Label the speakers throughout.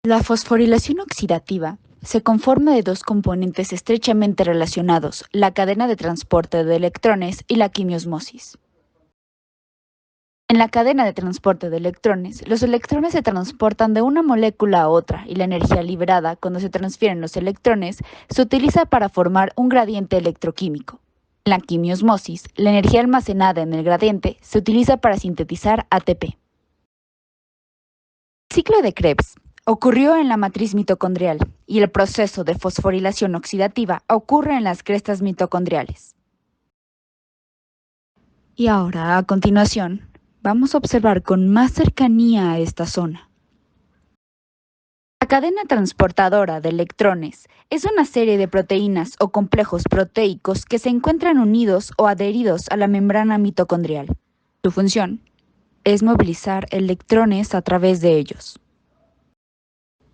Speaker 1: La fosforilación oxidativa se conforma de dos componentes estrechamente relacionados, la cadena de transporte de electrones y la quimiosmosis. En la cadena de transporte de electrones, los electrones se transportan de una molécula a otra y la energía liberada cuando se transfieren los electrones se utiliza para formar un gradiente electroquímico. En la quimiosmosis, la energía almacenada en el gradiente se utiliza para sintetizar ATP. El ciclo de Krebs ocurrió en la matriz mitocondrial y el proceso de fosforilación oxidativa ocurre en las crestas mitocondriales. Y ahora, a continuación, vamos a observar con más cercanía a esta zona. La cadena transportadora de electrones es una serie de proteínas o complejos proteicos que se encuentran unidos o adheridos a la membrana mitocondrial. Su función es movilizar electrones a través de ellos.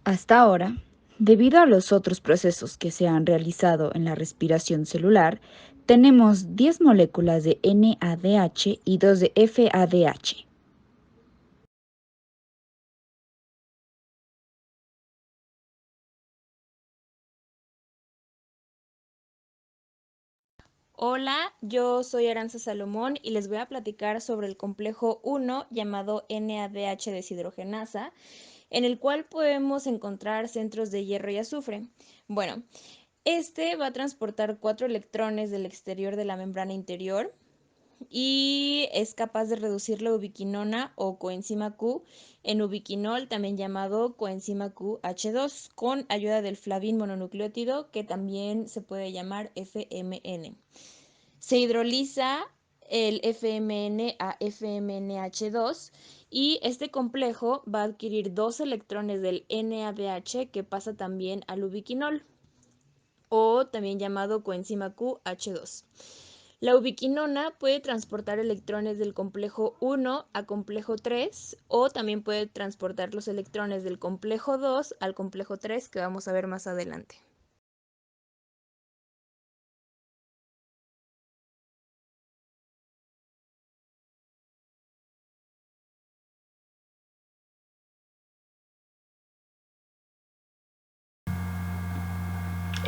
Speaker 1: Hasta ahora, debido a los otros procesos que se han realizado en la respiración celular, tenemos 10 moléculas de NADH y 2 de FADH.
Speaker 2: Hola, yo soy Aranza Salomón y les voy a platicar sobre el complejo 1 llamado NADH deshidrogenasa, en el cual podemos encontrar centros de hierro y azufre. Bueno, este va a transportar 4 electrones del exterior de la membrana interior y es capaz de reducir la ubiquinona o coenzima Q en ubiquinol, también llamado coenzima QH2, con ayuda del flavin mononucleótido, que también se puede llamar FMN. Se hidroliza el FMN a FMNH2 y este complejo va a adquirir 2 electrones del NADH que pasa también al ubiquinol o también llamado coenzima QH2. La ubiquinona puede transportar electrones del complejo 1 a complejo 3 o también puede transportar los electrones del complejo 2 al complejo 3 que vamos a ver más adelante.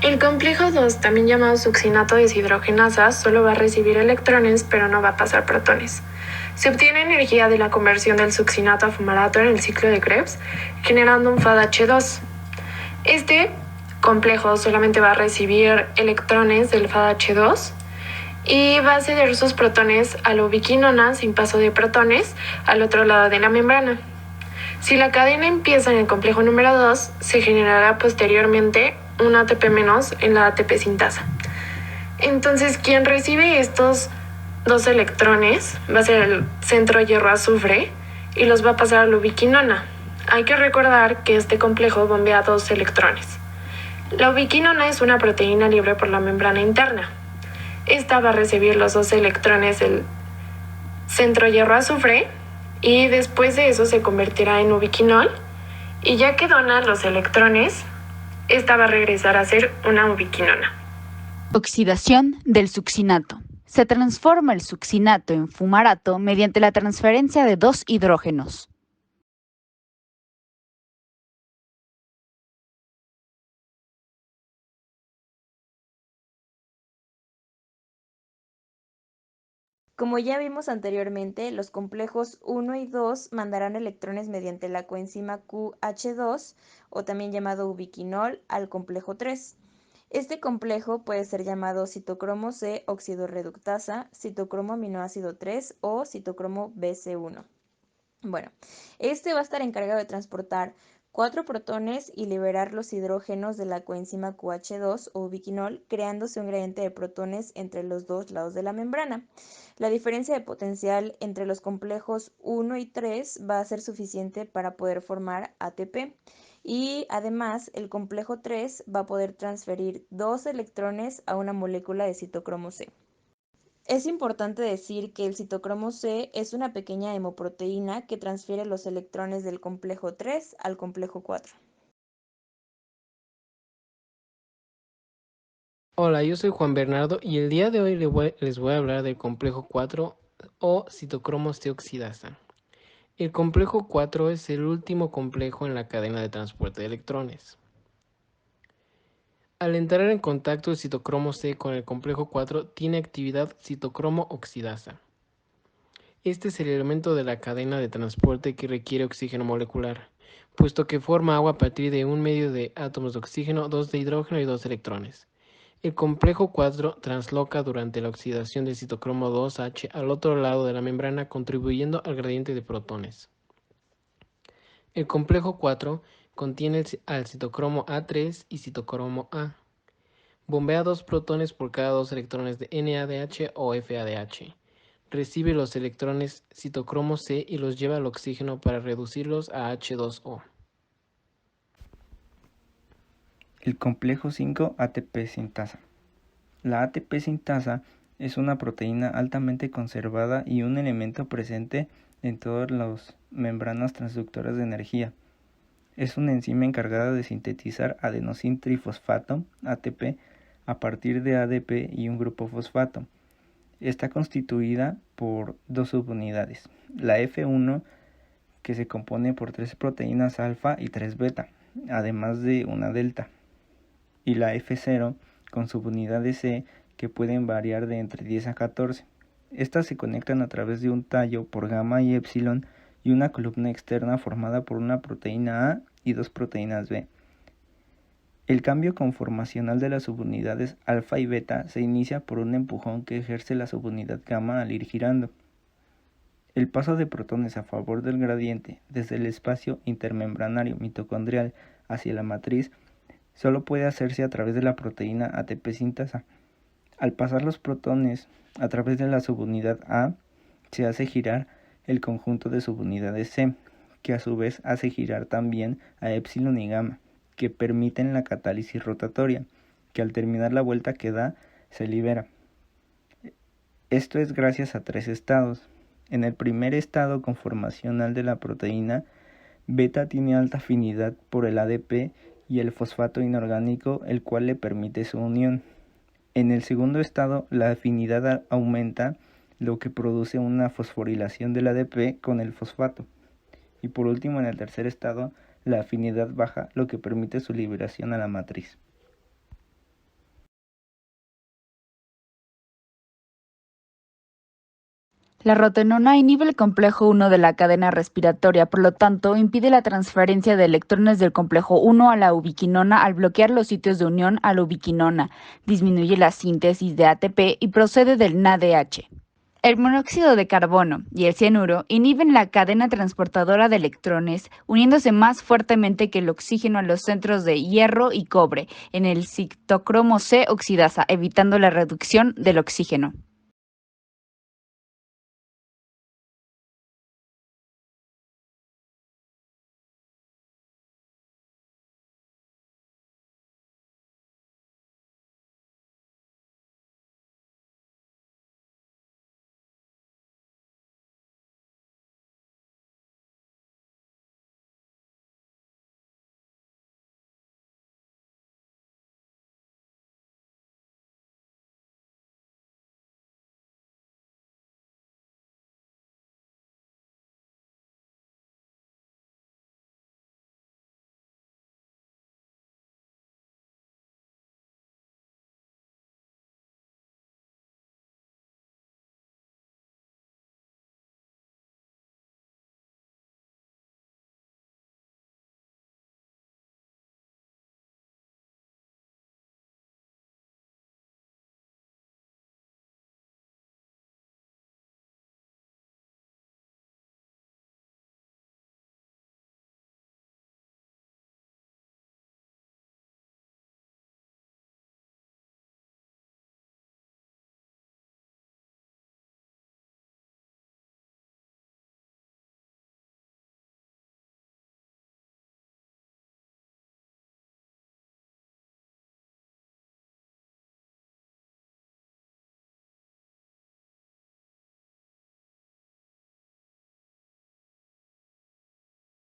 Speaker 3: El complejo 2, también llamado succinato deshidrogenasa, solo va a recibir electrones pero no va a pasar protones. Se obtiene energía de la conversión del succinato a fumarato en el ciclo de Krebs, generando un FADH2. Este complejo solamente va a recibir electrones del FADH2 y va a ceder sus protones a la ubiquinona sin paso de protones al otro lado de la membrana. Si la cadena empieza en el complejo número 2, se generará posteriormente un ATP- en la ATP sintasa. Entonces, quien recibe estos 2 electrones va a ser el centro hierro-azufre y los va a pasar a la ubiquinona. Hay que recordar que este complejo bombea 2 electrones. La ubiquinona es una proteína libre por la membrana interna. Esta va a recibir los 2 electrones del centro hierro-azufre y después de eso se convertirá en ubiquinol y ya que dona los electrones, esta va a regresar a ser una ubiquinona.
Speaker 1: Oxidación del succinato. Se transforma el succinato en fumarato mediante la transferencia de 2 hidrógenos.
Speaker 2: Como ya vimos anteriormente, los complejos 1 y 2 mandarán electrones mediante la coenzima QH2 o también llamado ubiquinol al complejo 3. Este complejo puede ser llamado citocromo C oxidorreductasa, citocromo aminoácido 3 o citocromo BC1. Bueno, este va a estar encargado de transportar 4 protones y liberar los hidrógenos de la coenzima QH2 o ubiquinol, creándose un gradiente de protones entre los dos lados de la membrana. La diferencia de potencial entre los complejos 1 y 3 va a ser suficiente para poder formar ATP. Y además, el complejo 3 va a poder transferir 2 electrones a una molécula de citocromo C. Es importante decir que el citocromo C es una pequeña hemoproteína que transfiere los electrones del complejo 3 al complejo 4.
Speaker 4: Hola, yo soy Juan Bernardo y el día de hoy les voy a hablar del complejo 4 o citocromo C oxidasa. El complejo 4 es el último complejo en la cadena de transporte de electrones. Al entrar en contacto el citocromo C con el complejo 4, tiene actividad citocromo oxidasa. Este es el elemento de la cadena de transporte que requiere oxígeno molecular, puesto que forma agua a partir de un medio de átomos de oxígeno, 2 de hidrógeno y 2 electrones. El complejo 4 transloca durante la oxidación del citocromo 2H al otro lado de la membrana, contribuyendo al gradiente de protones. El complejo 4 contiene al citocromo A3 y citocromo A. Bombea 2 protones por cada 2 electrones de NADH o FADH. Recibe los electrones citocromo C y los lleva al oxígeno para reducirlos a H2O.
Speaker 5: El complejo 5 ATP sintasa. La ATP sintasa es una proteína altamente conservada y un elemento presente en todas las membranas transductoras de energía. Es una enzima encargada de sintetizar adenosín trifosfato, ATP, a partir de ADP y un grupo fosfato. Está constituida por dos subunidades, la F1, que se compone por 3 proteínas alfa y 3 beta, además de una delta, y la F0, con subunidades C, que pueden variar de entre 10 a 14. Estas se conectan a través de un tallo por gamma y epsilon y una columna externa formada por una proteína A y 2 proteínas B. El cambio conformacional de las subunidades alfa y beta se inicia por un empujón que ejerce la subunidad gamma al ir girando. El paso de protones a favor del gradiente desde el espacio intermembranario mitocondrial hacia la matriz solo puede hacerse a través de la proteína ATP sintasa. Al pasar los protones a través de la subunidad A, se hace girar el conjunto de subunidades C, que a su vez hace girar también a epsilon y gamma, que permiten la catálisis rotatoria, que al terminar la vuelta que da, se libera. Esto es gracias a 3 estados. En el primer estado conformacional de la proteína, beta tiene alta afinidad por el ADP y el fosfato inorgánico, el cual le permite su unión. En el segundo estado, la afinidad aumenta, lo que produce una fosforilación del ADP con el fosfato. Y por último, en el tercer estado, la afinidad baja, lo que permite su liberación a la matriz.
Speaker 1: La rotenona inhibe el complejo 1 de la cadena respiratoria, por lo tanto, impide la transferencia de electrones del complejo 1 a la ubiquinona al bloquear los sitios de unión a la ubiquinona, disminuye la síntesis de ATP y procede del NADH. El monóxido de carbono y el cianuro inhiben la cadena transportadora de electrones, uniéndose más fuertemente que el oxígeno a los centros de hierro y cobre en el citocromo C oxidasa, evitando la reducción del oxígeno.